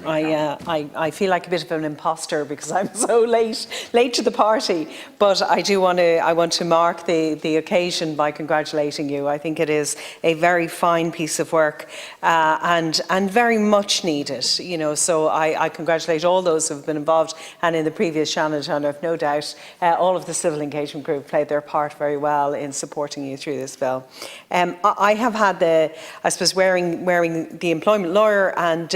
I feel like a bit of an imposter because I'm so late to the party. But I want to mark the occasion by congratulating you. I think it is a very fine piece of work and very much needed. You know, so I congratulate all those who have been involved, and in the previous Seanad, and I've no doubt all of the civil engagement group played their part very well in supporting you through this bill. I have had I suppose wearing the employment lawyer and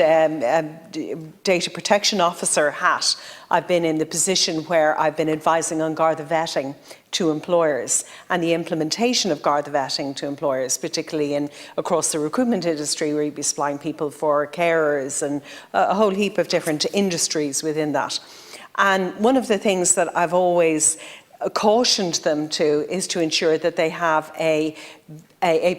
data protection officer hat. I've been in the position where I've been advising on Garda vetting to employers and the implementation of Garda vetting to employers, particularly across the recruitment industry, where you'd be supplying people for carers and a whole heap of different industries within that. And one of the things that I've always cautioned them to is to ensure that they have a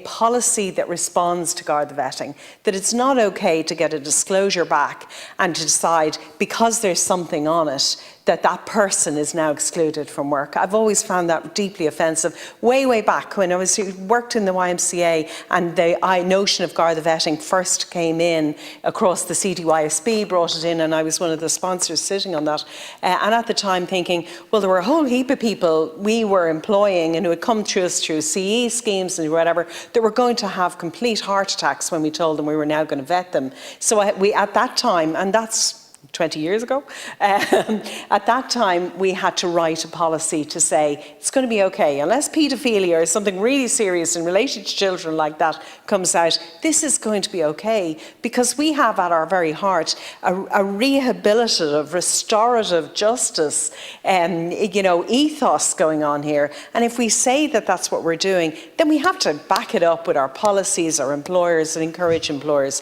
policy that responds to Garda vetting, that it's not okay to get a disclosure back and to decide because there's something on it that person is now excluded from work. I've always found that deeply offensive. Way back when I worked in the YMCA and the notion of Garda vetting first came in across the CDYSB, brought it in, and I was one of the sponsors sitting on that. And at the time thinking, well, there were a whole heap of people we were employing and who had come through us through CE schemes and whatever, that were going to have complete heart attacks when we told them we were now going to vet them. So we at that time, and that's 20 years ago, at that time we had to write a policy to say it's going to be okay, unless paedophilia or something really serious in relation to children like that comes out, this is going to be okay, because we have at our very heart a rehabilitative, restorative justice ethos going on here. And if we say that that's what we're doing, then we have to back it up with our policies, our employers, and encourage employers.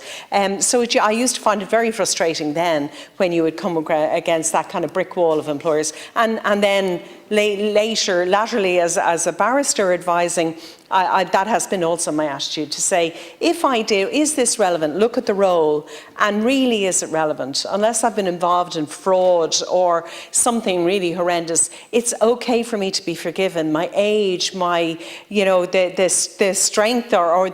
So I used to find it very frustrating then when you would come against that kind of brick wall of employers. And then laterally as a barrister advising, that has been also my attitude, to say, if I do, is this relevant? Look at the role, and really is it relevant? Unless I've been involved in fraud or something really horrendous, it's okay for me to be forgiven. My age, the strength or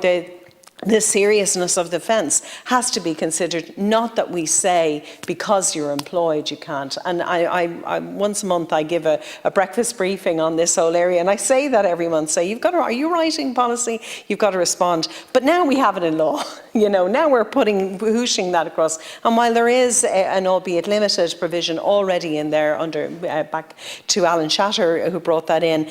the seriousness of the offence has to be considered, not that we say because you're employed you can't. And I once a month I give a breakfast briefing on this whole area, and I say that every month, say, are you writing policy? You've got to respond. But now we have it in law. Now we're whooshing that across. And while there is an albeit limited provision already in there under back to Alan Shatter who brought that in,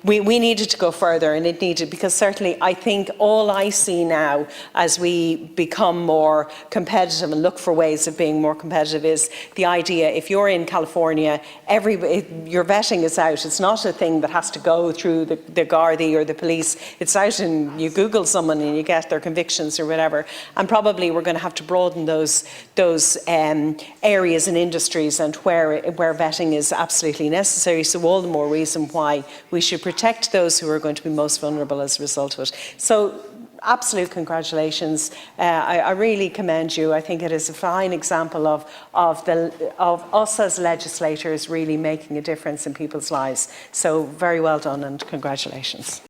we needed to go further, and it needed, because certainly I think all I see now as we become more competitive and look for ways of being more competitive is the idea, if you're in California, your vetting is out. It's not a thing that has to go through the Gardaí or the police. It's out, and you Google someone and you get their convictions or whatever. And probably we're going to have to broaden those areas and industries and where vetting is absolutely necessary. So all the more reason why we should protect those who are going to be most vulnerable as a result of it. So absolute congratulations. I really commend you. I think it is a fine example of us as legislators really making a difference in people's lives. So very well done, and congratulations.